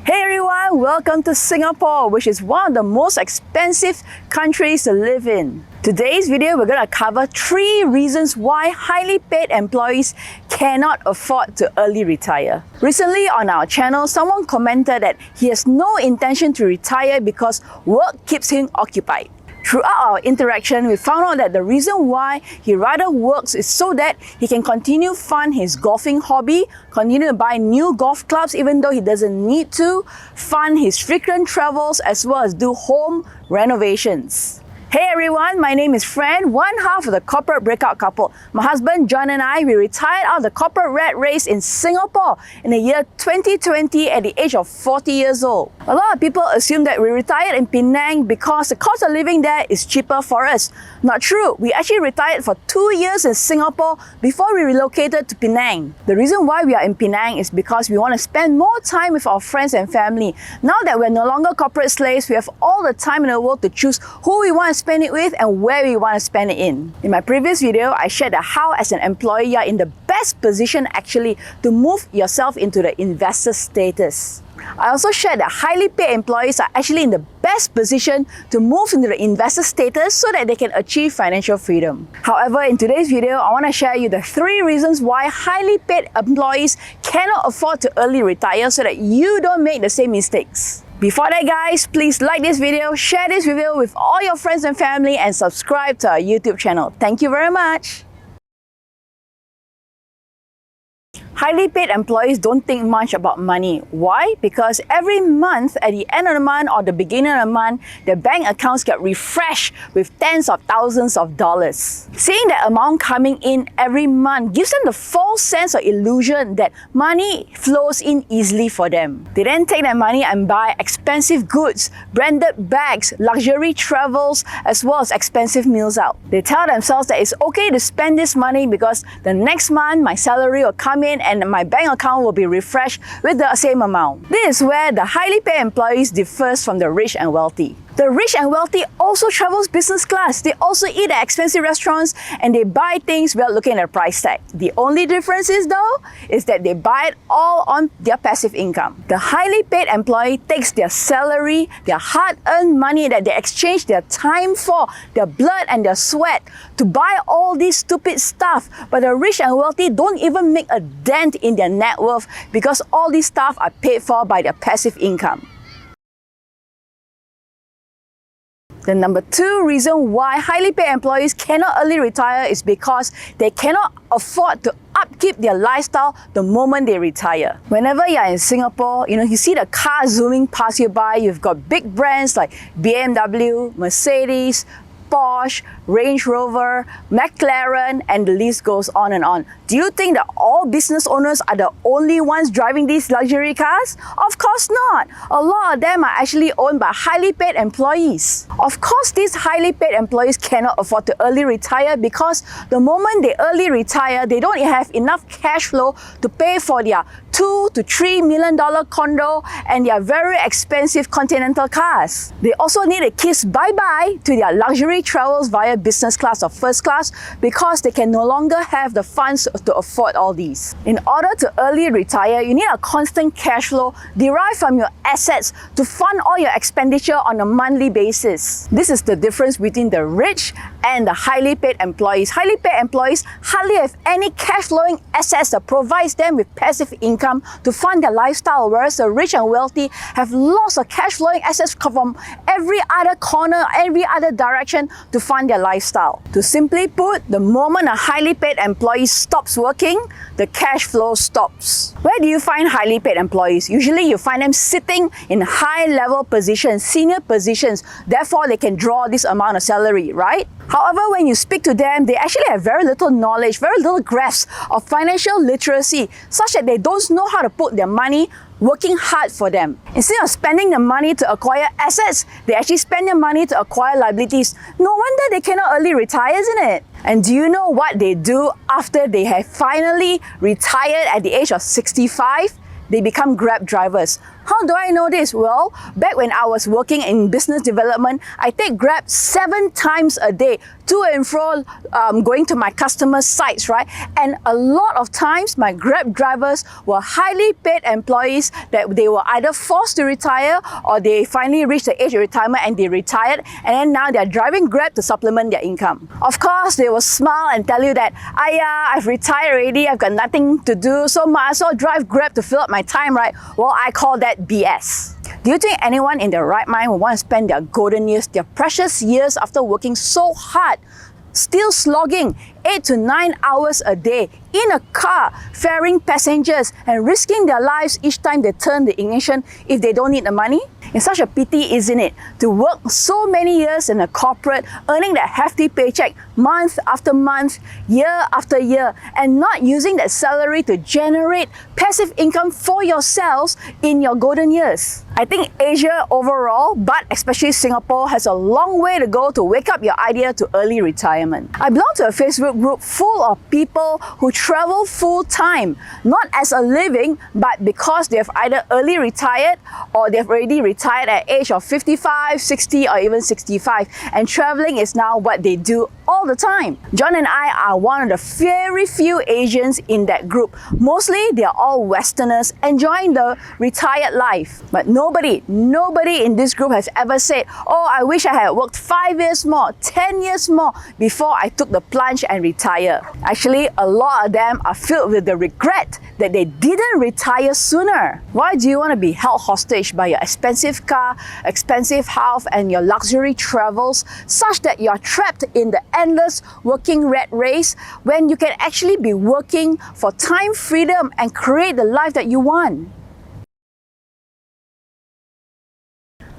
Hey everyone, welcome to Singapore, which is one of the most expensive countries to live in. Today's video, we're going to cover 3 reasons why highly paid employees cannot afford to early retire. Recently on our channel, someone commented that he has no intention to retire because work keeps him occupied. Throughout our interaction, we found out that the reason why he rather works is so that he can continue fund his golfing hobby, continue to buy new golf clubs even though he doesn't need to, fund his frequent travels as well as do home renovations. Hey everyone, my name is Fran, one half of the Corporate Breakout Couple. My husband John and I, we retired out of the corporate rat race in Singapore in the year 2020 at the age of 40 years old. A lot of people assume that we retired in Penang because the cost of living there is cheaper for us. Not true. We actually retired for 2 years in Singapore before we relocated to Penang. The reason why we are in Penang is because we want to spend more time with our friends and family. Now that we're no longer corporate slaves, we have all the time in the world to choose who we want to spend it with and where we want to spend it in. In my previous video, I shared that how as an employee you are in the best position actually to move yourself into the investor status. I also shared that highly paid employees are actually in the best position to move into the investor status so that they can achieve financial freedom. However, in today's video, I want to share you the 3 reasons why highly paid employees cannot afford to early retire so that you don't make the same mistakes. Before that guys, please like this video, share this video with all your friends and family and subscribe to our YouTube channel. Thank you very much. Highly paid employees don't think much about money. Why? Because every month, at the end of the month or the beginning of the month, their bank accounts get refreshed with tens of thousands of dollars. Seeing that amount coming in every month gives them the false sense or illusion that money flows in easily for them. They then take that money and buy expensive goods, branded bags, luxury travels, as well as expensive meals out. They tell themselves that it's okay to spend this money because the next month my salary will come in and my bank account will be refreshed with the same amount. This is where the highly paid employees differs from the rich and wealthy. The rich and wealthy also travels business class. They also eat at expensive restaurants and they buy things without looking at the price tag. The only difference is that they buy it all on their passive income. The highly paid employee takes their salary, their hard-earned money that they exchange their time for, their blood and their sweat to buy all this stupid stuff. But the rich and wealthy don't even make a dent in their net worth because all these stuff are paid for by their passive income. The number 2 reason why highly paid employees cannot early retire is because they cannot afford to upkeep their lifestyle the moment they retire. Whenever you're in Singapore, you see the cars zooming past you by. You've got big brands like BMW, Mercedes, Porsche, Range Rover, McLaren, and the list goes on and on. Do you think that all business owners are the only ones driving these luxury cars? Of course not. A lot of them are actually owned by highly paid employees. Of course, these highly paid employees cannot afford to early retire because the moment they early retire, they don't have enough cash flow to pay for their $2 to $3 million condo and their very expensive Continental cars. They also need to kiss bye-bye to their luxury travels via business class or first class because they can no longer have the funds to afford all these. In order to early retire, you need a constant cash flow derived from your assets to fund all your expenditure on a monthly basis. This is the difference between the rich and the highly paid employees. Highly paid employees hardly have any cash flowing assets that provides them with passive income to fund their lifestyle, whereas the rich and wealthy have lots of cash flowing assets from every other corner, every other direction to fund their lifestyle. To simply put, the moment a highly paid employee stops working, the cash flow stops. Where do you find highly paid employees? Usually you find them sitting in high level positions, senior positions, therefore they can draw this amount of salary, right? However, when you speak to them, they actually have very little knowledge, very little grasp of financial literacy, such that they don't know how to put their money working hard for them. Instead of spending the money to acquire assets, they actually spend their money to acquire liabilities. No wonder they cannot early retire, isn't it? And do you know what they do after they have finally retired at the age of 65? They become Grab drivers. How do I know this? Well, back when I was working in business development, I take Grab 7 times a day to and fro, going to my customer sites, right? And a lot of times my Grab drivers were highly paid employees that they were either forced to retire or they finally reached the age of retirement and they retired, and then now they're driving Grab to supplement their income. Of course, they will smile and tell you that, I've retired already, I've got nothing to do, so might as well drive Grab to fill up my time, right? Well, I call that BS. Do you think anyone in their right mind will want to spend their golden years, their precious years after working so hard, still slogging 8 to 9 hours a day in a car, ferrying passengers and risking their lives each time they turn the ignition if they don't need the money? It's such a pity, isn't it, to work so many years in a corporate, earning that hefty paycheck month after month, year after year, and not using that salary to generate passive income for yourselves in your golden years. I think Asia overall, but especially Singapore, has a long way to go to wake up your idea to early retirement. I belong to a Facebook group full of people who travel full-time, not as a living, but because they've either early retired or they've already retired at age of 55, 60 or even 65, and traveling is now what they do all the time. John and I are one of the very few Asians in that group. Mostly they're all Westerners enjoying the retired life. But nobody in this group has ever said, oh, I wish I had worked 5 years more, 10 years more before I took the plunge and retire. Actually, a lot of them are filled with the regret that they didn't retire sooner. Why do you want to be held hostage by your expensive car, expensive house and your luxury travels such that you're trapped in the endless working rat race when you can actually be working for time freedom and create the life that you want?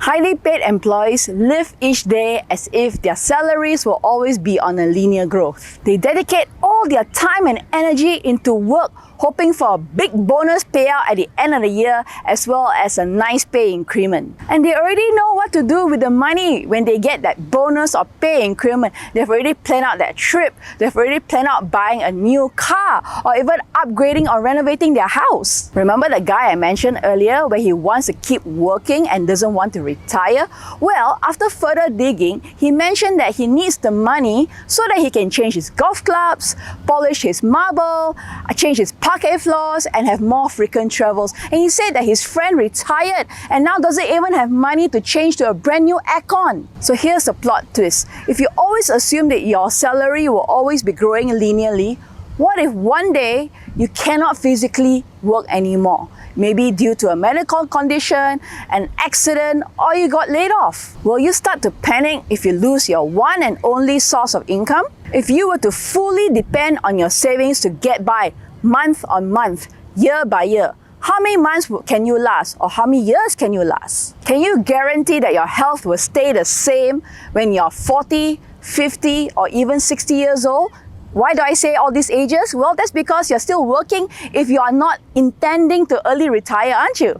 Highly paid employees live each day as if their salaries will always be on a linear growth. They dedicate all their time and energy into work, hoping for a big bonus payout at the end of the year as well as a nice pay increment. And they already know what to do with the money when they get that bonus or pay increment. They've already planned out that trip, they've already planned out buying a new car or even upgrading or renovating their house. Remember the guy I mentioned earlier where he wants to keep working and doesn't want to retire? Well, after further digging, he mentioned that he needs the money so that he can change his golf clubs, polish his marble, change his parquet floors and have more frequent travels. And he said that his friend retired and now doesn't even have money to change to a brand new aircon. So here's the plot twist. If you always assume that your salary will always be growing linearly, what if one day you cannot physically work anymore? Maybe due to a medical condition, an accident, or you got laid off. Will you start to panic if you lose your one and only source of income? If you were to fully depend on your savings to get by month on month, year by year, how many months can you last or how many years can you last? Can you guarantee that your health will stay the same when you're 40, 50 or even 60 years old? Why do I say all these ages? Well, that's because you're still working if you are not intending to early retire, aren't you?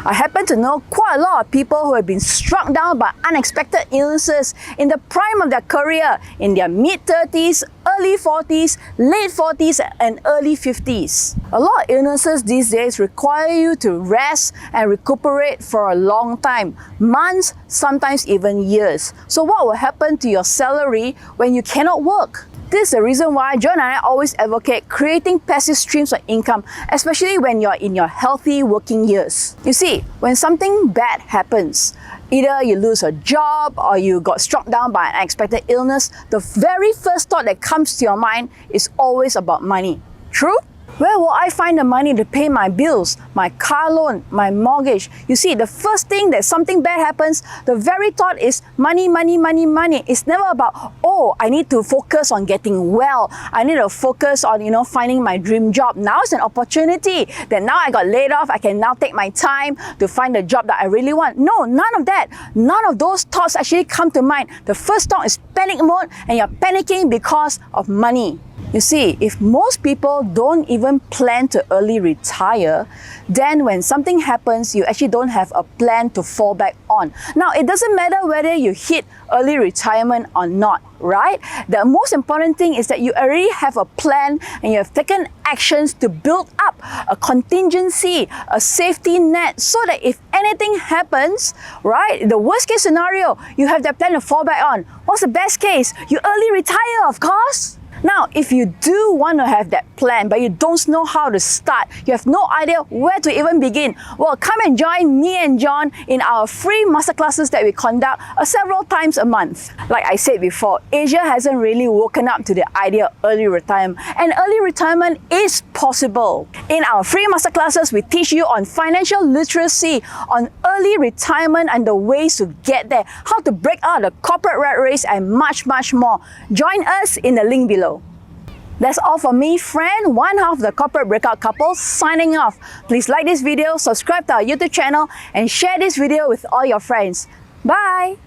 I happen to know quite a lot of people who have been struck down by unexpected illnesses in the prime of their career, in their mid-30s, early 40s, late 40s and early 50s. A lot of illnesses these days require you to rest and recuperate for a long time, months, sometimes even years. So what will happen to your salary when you cannot work? This is the reason why John and I always advocate creating passive streams of income, especially when you're in your healthy working years. You see, when something bad happens, either you lose a job or you got struck down by an unexpected illness, the very first thought that comes to your mind is always about money. True? Where will I find the money to pay my bills, my car loan, my mortgage? You see, the first thing that something bad happens, the very thought is money, money, money, money. It's never about, oh, I need to focus on getting well. I need to focus on, finding my dream job. Now it's an opportunity that now I got laid off. I can now take my time to find the job that I really want. No, none of that. None of those thoughts actually come to mind. The first thought is panic mode and you're panicking because of money. You see, if most people don't even plan to early retire, then when something happens, you actually don't have a plan to fall back on. Now, it doesn't matter whether you hit early retirement or not, right? The most important thing is that you already have a plan and you have taken actions to build up a contingency, a safety net, so that if anything happens, right, the worst case scenario, you have that plan to fall back on. What's the best case? You early retire, of course. Now, if you do want to have that plan, but you don't know how to start, you have no idea where to even begin, well, come and join me and John in our free masterclasses that we conduct several times a month. Like I said before, Asia hasn't really woken up to the idea of early retirement, and early retirement is possible. In our free masterclasses, we teach you on financial literacy, on early retirement and the ways to get there, how to break out the corporate rat race, and much, much more. Join us in the link below. That's all for me, Fran, one half of the Corporate Breakout Couple, signing off. Please like this video, subscribe to our YouTube channel, and share this video with all your friends. Bye!